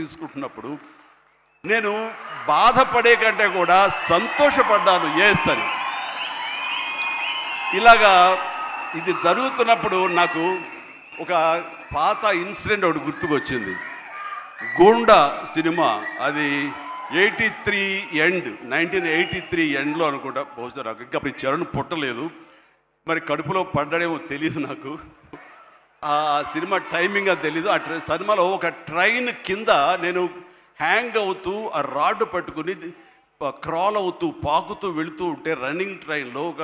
తీసుకుంటున్నప్పుడు నేను బాధపడే కంటే కూడా సంతోషపడ్డాను ఎస్ అని. ఇలాగా ఇది జరుగుతున్నప్పుడు నాకు ఒక పాత ఇన్సిడెంట్ ఒకటి గుర్తుకొచ్చింది. గూండా సినిమా, అది 1983 ఎండ్లో అనుకుంటా, బహుశా నాకు ఇంకా అప్పుడు చరణ్ పుట్టలేదు, మరి కడుపులో పడ్డాడేమో తెలియదు నాకు. ఆ సినిమా టైమింగ్ అది తెలీదు. ఆ సినిమాలో ఒక ట్రైన్ కింద నేను హ్యాంగ్ అవుతూ ఆ రాడ్ పట్టుకుని క్రాల్ అవుతూ పాకుతూ వెళుతూ ఉంటే, రన్నింగ్ ట్రైన్లో ఒక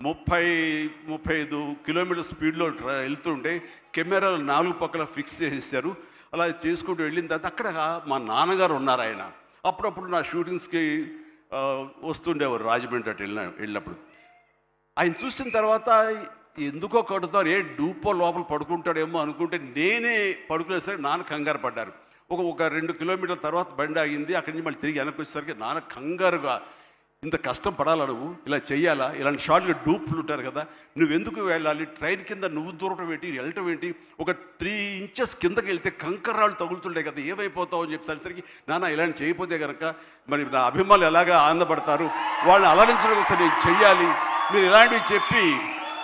30-35 కిలోమీటర్ స్పీడ్లో వెళ్తుంటే కెమెరాలు 4 పక్కల ఫిక్స్ చేసేసారు. అలా చేసుకుంటూ వెళ్ళిన తర్వాత అక్కడ మా నాన్నగారు ఉన్నారు. ఆయన అప్పుడప్పుడు నా షూటింగ్స్కి వస్తుండేవారు, రాజమండ్రి అటు వెళ్ళినప్పుడు. ఆయన చూసిన తర్వాత ఎందుకో కడుతారు, ఏ డూపో లోపల పడుకుంటాడేమో అనుకుంటే నేనే పడుకునేసరికి నాన్న కంగారు పడ్డారు. ఒక 2 కిలోమీటర్ల తర్వాత బండి ఆగింది. అక్కడి నుంచి మళ్ళీ తిరిగి వెనక్కి వచ్చేసరికి నాన్న కంగారుగా, ఇంత కష్టం పడాలా నువ్వు, ఇలా చెయ్యాలా, ఇలాంటి షార్ట్గా డూప్లు ఉంటారు కదా, నువ్వెందుకు వెళ్ళాలి, ట్రైన్ కింద నువ్వు దూరటం ఏంటి, వెళ్ళటం ఏంటి, ఒక 3 ఇంచెస్ కిందకి వెళ్తే కంకర్రాళ్ళు తగులుతుంటాయి కదా, ఏమైపోతావు అని చెప్పేసరికి, నాన్న ఇలాంటి చేయకపోతే కనుక మరి నా అభిమానులు ఎలాగా ఆనందపడతారు, వాళ్ళని అలరించడం కోసం నేను చెయ్యాలి, మీరు ఇలాంటివి చెప్పి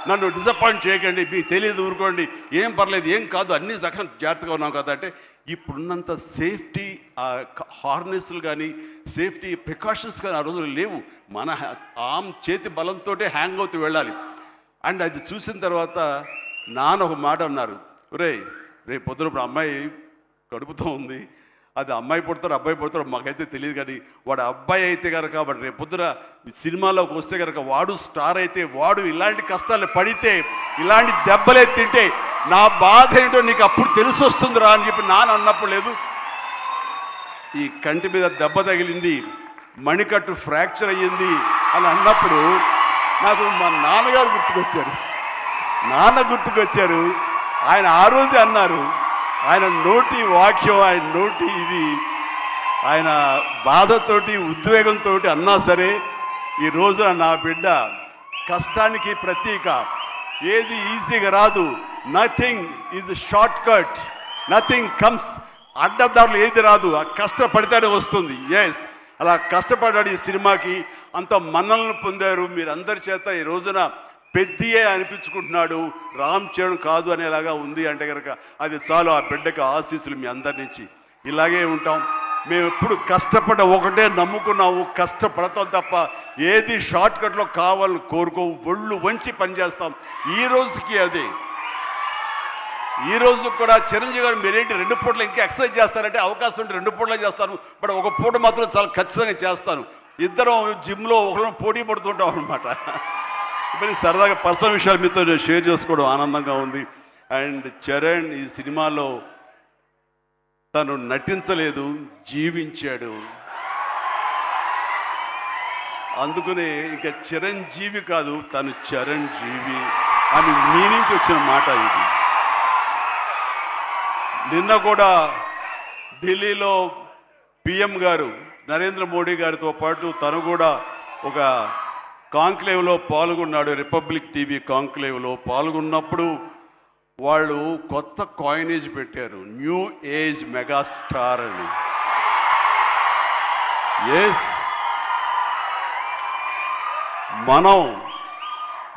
నన్ను డిసప్పాయింట్ చేయకండి, మీకు తెలియదు, ఊరుకోండి, ఏం పర్లేదు, ఏం కాదు, అన్ని దగ్గర జాగ్రత్తగా ఉన్నాం కదా అంటే, ఇప్పుడున్నంత సేఫ్టీ హార్నెస్లు కానీ సేఫ్టీ ప్రికాషన్స్ కానీ ఆ రోజులు లేవు. మన చేతి బలంతో హ్యాంగ్ అవుతూ వెళ్ళాలి. అండ్ అది చూసిన తర్వాత నాన్న ఒక మాట అన్నారు, రేపు పొద్దున అమ్మాయి కడుపుతో ఉంది, అది అమ్మాయి పుడతారు అబ్బాయి పుడతారు మాకైతే తెలియదు, కానీ వాడు అబ్బాయి అయితే కనుక వాడు రేపు పొద్దున సినిమాలోకి వస్తే కనుక వాడు స్టార్ అయితే, వాడు ఇలాంటి కష్టాలు పడితే, ఇలాంటి దెబ్బలే తింటే నా బాధ ఏంటో నీకు అప్పుడు తెలిసి వస్తుందిరా అని చెప్పి నాన్న అన్నప్పుడు లేదు. ఈ కంటి మీద దెబ్బ తగిలింది, మణికట్టు ఫ్రాక్చర్ అయ్యింది అని అన్నప్పుడు నాకు మా నాన్నగారు గుర్తుకొచ్చారు. ఆయన ఆ రోజే అన్నారు, ఆయన నోటి వాక్యం, ఆయన నోటి ఇది, ఆయన బాధతోటి ఉద్వేగంతో అన్నా సరే, ఈ రోజున నా బిడ్డ కష్టానికి ప్రతీక, ఏది ఈజీగా రాదు, nothing is short cut, nothing comes, అడ్డదారులు ఏది రాదు, ఆ కష్టపడితేనే వస్తుంది. ఎస్, అలా కష్టపడ్డాడు. ఈ సినిమాకి అంత మన్నలను పొందారు మీరందరి చేత. ఈ రోజున పెద్దయే అనిపించుకుంటున్నాడు, రామ్ చరణ్ కాదు అనేలాగా ఉంది అంటే కనుక అది చాలు. ఆ బిడ్డకు ఆశీస్సులు మీ అందరి నుంచి. ఇలాగే ఉంటాం మేము, ఎప్పుడు కష్టపడ్డ ఒకటే నమ్ముకున్నాము, కష్టపడతాం తప్ప ఏది షార్ట్ కట్లో కావాలని కోరుకోవు, ఒళ్ళు వంచి పనిచేస్తాం. ఈ రోజుకి అదే. ఈ రోజు కూడా చిరంజీవి గారు మీరేంటి 2 పూటలు ఇంకా ఎక్సర్సైజ్ చేస్తారంటే, అవకాశం ఉంటే 2 పూటలే చేస్తాను, బట్ ఒక పూట మాత్రం చాలా ఖచ్చితంగా చేస్తాను. ఇద్దరం జిమ్లో ఒకరిని పోటీ పడుతుంటాం అనమాట. మరి సరదాగా పర్సనల్ విషయాలు మీతో షేర్ చేసుకోవడం ఆనందంగా ఉంది. అండ్ చరణ్ ఈ సినిమాలో తను నటించలేదు, జీవించాడు. అందుకనే ఇంకా చిరంజీవి కాదు, తను చరణ్ జీవి అని మీ నుంచి వచ్చిన మాట ఇది. నిన్న కూడా ఢిల్లీలో పిఎం గారు నరేంద్ర మోడీ గారితో పాటు తను కూడా ఒక కాంక్లేవ్లో పాల్గొన్నాడు. రిపబ్లిక్ టీవీ కాంక్లేవ్లో పాల్గొన్నప్పుడు వాళ్ళు కొత్త కాయినేజ్ పెట్టారు, న్యూ ఏజ్ మెగాస్టార్ అని. ఎస్, మనం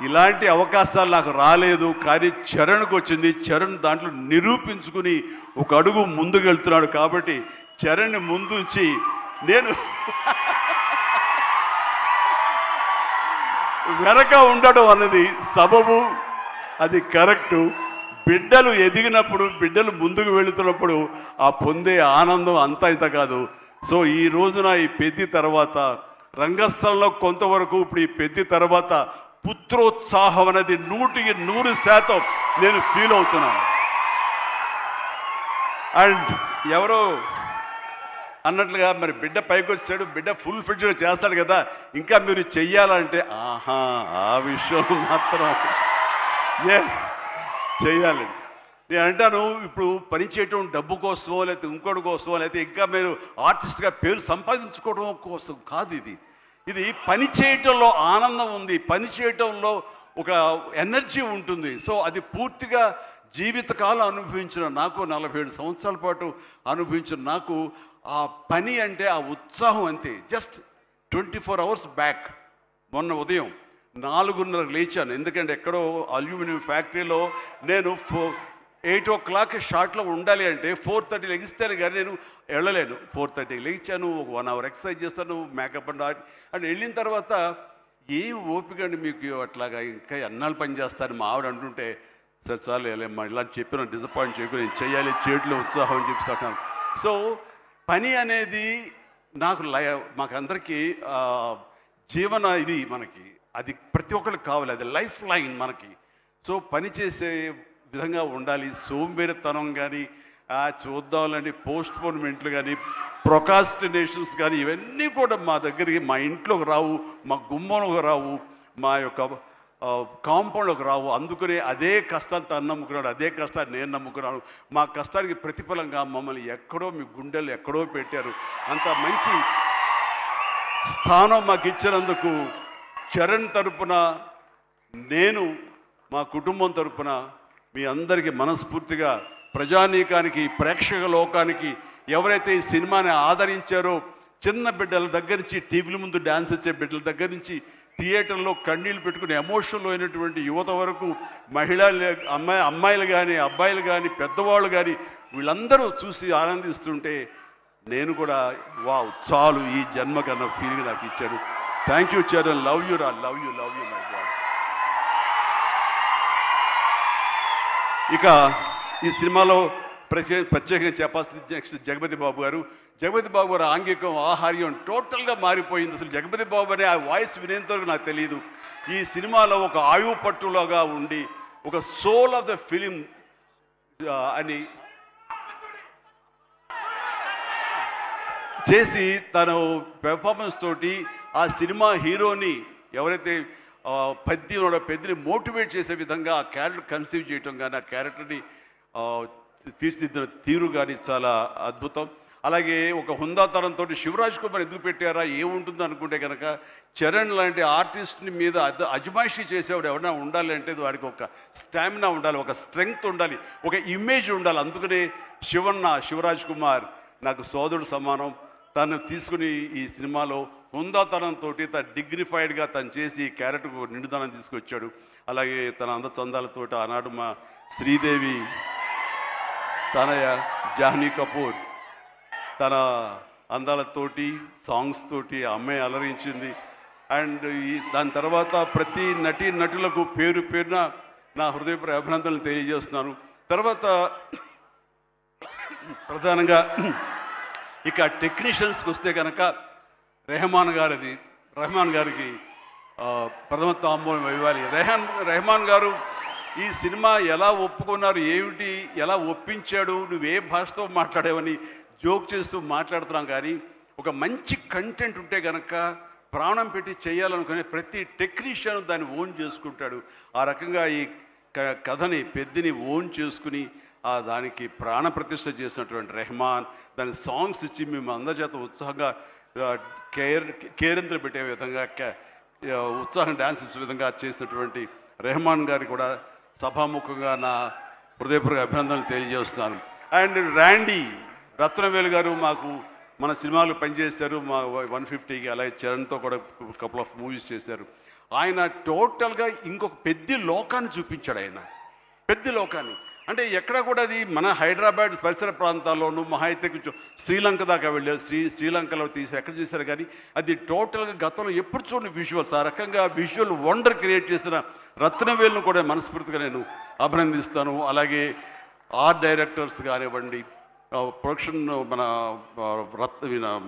ఇలాంటి అవకాశాలు నాకు రాలేదు, కానీ చరణ్కి వచ్చింది. చరణ్ దాంట్లో నిరూపించుకుని ఒక అడుగు ముందుకు వెళ్తున్నాడు. కాబట్టి చరణ్ని ముందుంచి నేను వెనక ఉండడం అన్నది సబబు, అది కరెక్టు. బిడ్డలు ఎదిగినప్పుడు, బిడ్డలు ముందుకు వెళుతున్నప్పుడు ఆ పొందే ఆనందం అంతా ఇంత కాదు. సో ఈ రోజున ఈ పెద్ది తర్వాత రంగస్థలంలో కొంతవరకు, ఇప్పుడు ఈ పెద్ది తర్వాత పుత్రోత్సాహం అనేది 100% నేను ఫీల్ అవుతున్నాను. అండ్ ఎవరో అన్నట్లుగా మరి బిడ్డ పైకి వచ్చాడు, బిడ్డ ఫుల్ ఫిడ్గా చేస్తాడు కదా, ఇంకా మీరు చెయ్యాలంటే ఆహా, ఆ విషయం మాత్రం ఎస్ చెయ్యాలి. నేను అంటాను, ఇప్పుడు పని చేయటం డబ్బు కోసమో లేకపోతే ఇంకోటి కోసమో లేకపోతే ఇంకా మీరు ఆర్టిస్ట్గా పేరు సంపాదించుకోవడం కోసం కాదు. ఇది పని చేయటంలో ఆనందం ఉంది, పని చేయటంలో ఒక ఎనర్జీ ఉంటుంది. సో అది పూర్తిగా జీవితకాలం అనుభవించిన నాకు, 47 సంవత్సరాల పాటు అనుభవించిన నాకు ఆ పని అంటే ఆ ఉత్సాహం అంతే. జస్ట్ 24 అవర్స్ బ్యాక్ మొన్న ఉదయం 4:30 లేచాను. ఎందుకంటే ఎక్కడో అల్యూమినియం ఫ్యాక్టరీలో నేను 8 o'clock షార్ట్లో ఉండాలి అంటే 4:30 లెగిస్తాను కానీ నేను వెళ్ళలేను. 4:30 లేచాను, ఒక 1 hour ఎక్సర్సైజ్ చేస్తాను, మేకప్ అండ్ వెళ్ళిన తర్వాత ఏం ఓపిక అండి మీకు అట్లాగా, ఇంకా ఎన్నాళ్ళు పని చేస్తారు మా ఆవిడ అంటుంటే, సరే చాలు వెళ్ళమ్మా ఇలాంటి చెప్పిన డిసప్పాయింట్ చేయకు, నేను చేయాలి, చేతిలో ఉత్సాహం అని చెప్పి. సో పని అనేది నాకు మాకందరికీ జీవన ఇది మనకి, అది ప్రతి ఒక్కరికి కావాలి, అది లైఫ్ లైన్ మనకి. సో పని చేసే విధంగా ఉండాలి. సోంబేరితనం కానీ, చూద్దాంలని పోస్ట్పోన్మెంట్లు కానీ, ప్రొకాస్టినేషన్స్ కానీ, ఇవన్నీ కూడా మా దగ్గరికి, మా ఇంట్లోకి రావు, మా గుమ్మంలోకి రావు, మా యొక్క కాంపౌండ్లోకి రావు. అందుకనే అదే కష్టాన్ని తను నమ్ముకున్నాడు, అదే కష్టాన్ని నేను నమ్ముకున్నాను. మా కష్టానికి ప్రతిఫలంగా మమ్మల్ని ఎక్కడో, మీ గుండెలు ఎక్కడో పెట్టారు. అంత మంచి స్థానం మాకు ఇచ్చినందుకు చరణ్ తరపున, నేను మా కుటుంబం తరపున మీ అందరికీ మనస్ఫూర్తిగా, ప్రజానీకానికి, ప్రేక్షక లోకానికి, ఎవరైతే ఈ సినిమాని ఆదరించారో, చిన్న బిడ్డల దగ్గర నుంచి, టీవీల ముందు డ్యాన్స్ వచ్చే బిడ్డల దగ్గర నుంచి, థియేటర్లో కన్నీళ్ళు పెట్టుకుని ఎమోషనల్ అయినటువంటి యువత వరకు, అమ్మాయిలు కానీ, అబ్బాయిలు కానీ, పెద్దవాళ్ళు కానీ, వీళ్ళందరూ చూసి ఆనందిస్తుంటే నేను కూడా వావ్ చాలు ఈ జన్మ కన్నా ఫీలింగ్ నాకు ఇచ్చాడు. Thank you Charan, love you రా, లవ్ యూ మై గాడ్. ఇక ఈ సినిమాలో ప్రత్యేకంగా చెప్పాల్సింది నెక్స్ట్ జగపతి బాబు గారు. జగపతి బాబు గారు ఆంగికం, ఆహార్యం టోటల్గా మారిపోయింది. అసలు జగపతి బాబు అనే ఆ వాయిస్ వినేంత వరకు నాకు తెలియదు. ఈ సినిమాలో ఒక ఆయువు పట్టులాగా ఉండి, ఒక సోల్ ఆఫ్ ద ఫిలిం అని చేసి తను పెర్ఫార్మెన్స్ తోటి ఆ సినిమా హీరోని, ఎవరైతే పెద్దని మోటివేట్ చేసే విధంగా ఆ క్యారెక్టర్ కన్సీవ్ చేయటం కానీ, ఆ క్యారెక్టర్ని తీర్చిదిద్దిన తీరు కానీ చాలా అద్భుతం. అలాగే ఒక హుందాతనంతో శివరాజ్ కుమార్ ఎందుకు పెట్టారా, ఏముంటుందో అనుకుంటే కనుక, చరణ్ లాంటి ఆర్టిస్ట్ని మీద అజమాయిషీ చేసేవాడు ఎవరైనా ఉండాలి అంటే వాడికి ఒక స్టామినా ఉండాలి, ఒక స్ట్రెంగ్త్ ఉండాలి, ఒక ఇమేజ్ ఉండాలి. అందుకనే శివరాజ్ కుమార్ నాకు సోదరుడు సమానం. తను తీసుకుని ఈ సినిమాలో హుందాతనంతో తన డిగ్నిఫైడ్గా తను చేసి క్యారెక్టర్కు నిండుదనం తీసుకొచ్చాడు. అలాగే తన అందచందాలతో ఆనాడు మా శ్రీదేవి తనయ జాహ్నవీ కపూర్ తన అందాలతోటి, సాంగ్స్ తోటి అమ్మాయి అలరించింది. అండ్ దాని తర్వాత ప్రతి నటులకు పేరున నా హృదయపూర్వక అభినందనలు తెలియజేస్తున్నాను. తర్వాత ప్రధానంగా ఇక టెక్నీషియన్స్కి వస్తే కనుక రెహమాన్ గారికి ప్రథమ తాంబూలం ఇవ్వాలి. రెహమాన్ గారు ఈ సినిమా ఎలా ఒప్పుకున్నారు, ఏమిటి, ఎలా ఒప్పించాడు, నువ్వే భాషతో మాట్లాడేవని జోక్ చేస్తూ మాట్లాడుతున్నాం. కానీ ఒక మంచి కంటెంట్ ఉంటే కనుక ప్రాణం పెట్టి చేయాలనుకునే ప్రతి టెక్నీషియన్ దాన్ని ఓన్ చేసుకుంటాడు. ఆ రకంగా ఈ కథని పెద్దని ఓన్ చేసుకుని దానికి ప్రాణప్రతిష్ఠ చేసినటువంటి రెహమాన్, దాని సాంగ్స్ ఇచ్చి మేము అందరి చేత ఉత్సాహంగా కేరింతలు పెట్టే విధంగా, ఉత్సాహం డ్యాన్స్ ఇచ్చే విధంగా చేసినటువంటి రెహమాన్ గారికి కూడా సభాముఖంగా నా హృదయపూర్వక అభినందనలు తెలియజేస్తున్నాను. అండ్ రత్నవేలు గారు మాకు మన సినిమాలు పనిచేశారు, మా 150కి. అలాగే చరణ్తో కూడా కపుల్ ఆఫ్ మూవీస్ చేశారు. ఆయన టోటల్గా ఇంకొక పెద్ద లోకాన్ని చూపించాడు. ఆయన పెద్ద లోకాన్ని అంటే ఎక్కడ కూడా, అది మన హైదరాబాద్ పరిసర ప్రాంతాల్లోనూ మహా అయితే కొంచెం శ్రీలంక దాకా వెళ్ళారు. శ్రీలంకలో తీసి ఎక్కడ చేశారు. కానీ అది టోటల్గా గతంలో ఎప్పుడు చూడని విజువల్స్, ఆ రకంగా విజువల్ వండర్ క్రియేట్ చేసిన రత్నవేలును కూడా మనస్ఫూర్తిగా నేను అభినందిస్తాను. అలాగే ఆర్ట్ డైరెక్టర్స్ కానివ్వండి, ప్రొడక్షన్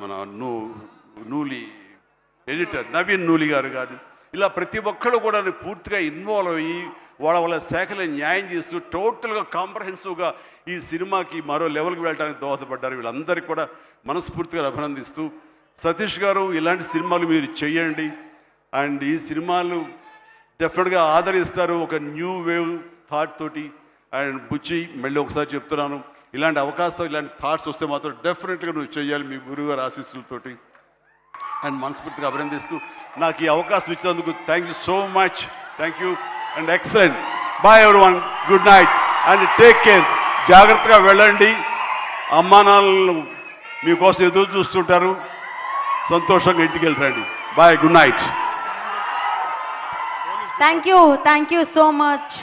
మన నూలి ఎడిటర్ నవీన్ నూలి గారు కానీ, ఇలా ప్రతి ఒక్కరు కూడా పూర్తిగా ఇన్వాల్వ్ అయ్యి వాళ్ళ శాఖలో న్యాయం చేస్తూ టోటల్గా కాంప్రహెన్సివ్గా ఈ సినిమాకి మరో లెవెల్కి వెళ్ళడానికి దోహదపడ్డారు. వీళ్ళందరికీ కూడా మనస్ఫూర్తిగా అభినందిస్తూ, సతీష్ గారు ఇలాంటి సినిమాలు మీరు చేయండి. అండ్ ఈ సినిమాలు డెఫినెట్గా ఆదరిస్తారు ఒక న్యూ వేవ్ థాట్ తోటి. అండ్ బుచ్చి మళ్ళీ ఒకసారి చెప్తున్నాను, ఇలాంటి అవకాశాలు, ఇలాంటి థాట్స్ వస్తే మాత్రం డెఫినెట్గా నువ్వు చేయాలి మీ గురువుగారి ఆశీస్సులతోటి. అండ్ మనస్ఫూర్తిగా అభినందిస్తూ నాకు ఈ అవకాశం ఇచ్చినందుకు thank you so much. Thank you and excellent. Bye everyone, good night. And take care. జాగ్రత్తగా వెళ్ళండి. అమ్మా నాన్నలు మీకోసం ఎదురు చూస్తుంటారు. సంతోషంగా ఇంటికి వెళ్ళండి. Bye, good night. Thank you so much.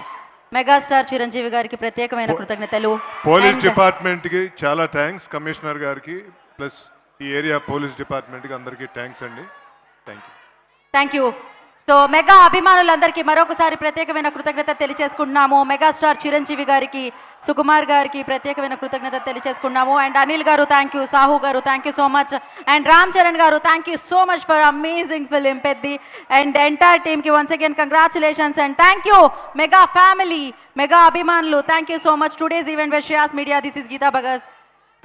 Megastar Chiranjeevi గారికి ప్రత్యేకమైన కృతజ్ఞతలు. పోలీస్ డిపార్ట్మెంట్కి చాలా థ్యాంక్స్, కమిషనర్ గారికి ప్లస్ ఈ ఏరియా పోలీస్ డిపార్ట్మెంట్కి అందరికీ థ్యాంక్స్ అండి. Thank you. సో మెగా అభిమానులందరికీ మరొకసారి ప్రత్యేకమైన కృతజ్ఞత తెలియజేసుకుంటున్నాము. మెగాస్టార్ చిరంజీవి గారికి, సుకుమార్ గారికి ప్రత్యేకమైన కృతజ్ఞత తెలియజేసుకున్నాము. అండ్ అనిల్ గారు thank you, Sahu garu thank you so much, and Ram Charan garu thank you so much for amazing film Peddi. And entire టీమ్కి once again congratulations and thank you. Mega family, mega అభిమానులు thank you so much. Today's event with Shreyas media. This is Geeta Bhagat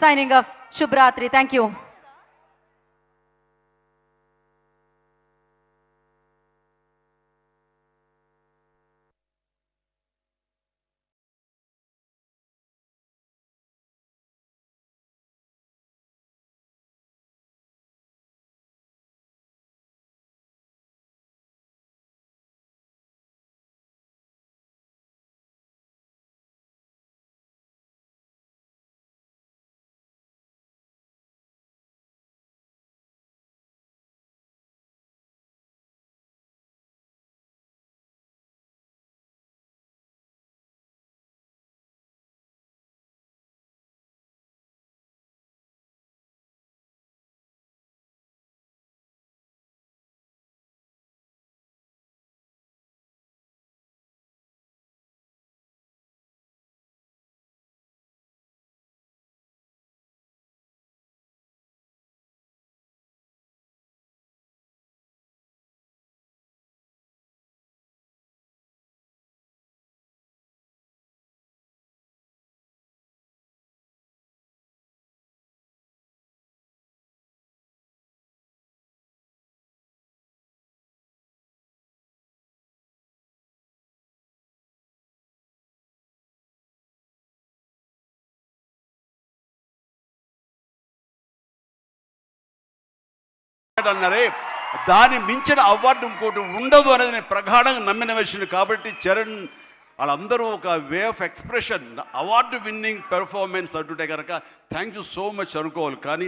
signing off. శుభరాత్రి. Thank you. అన్నారే, దాన్ని మించిన award ఇంకోటి ఉండదు అనేది నేను ప్రగాఢంగా నమ్మిన విషయం. కాబట్టి చరణ్ వాళ్ళందరూ ఒక way of expression, award winning performance అంటుంటే కనుక థ్యాంక్ యూ సో మచ్ అనుకోవాలి. కానీ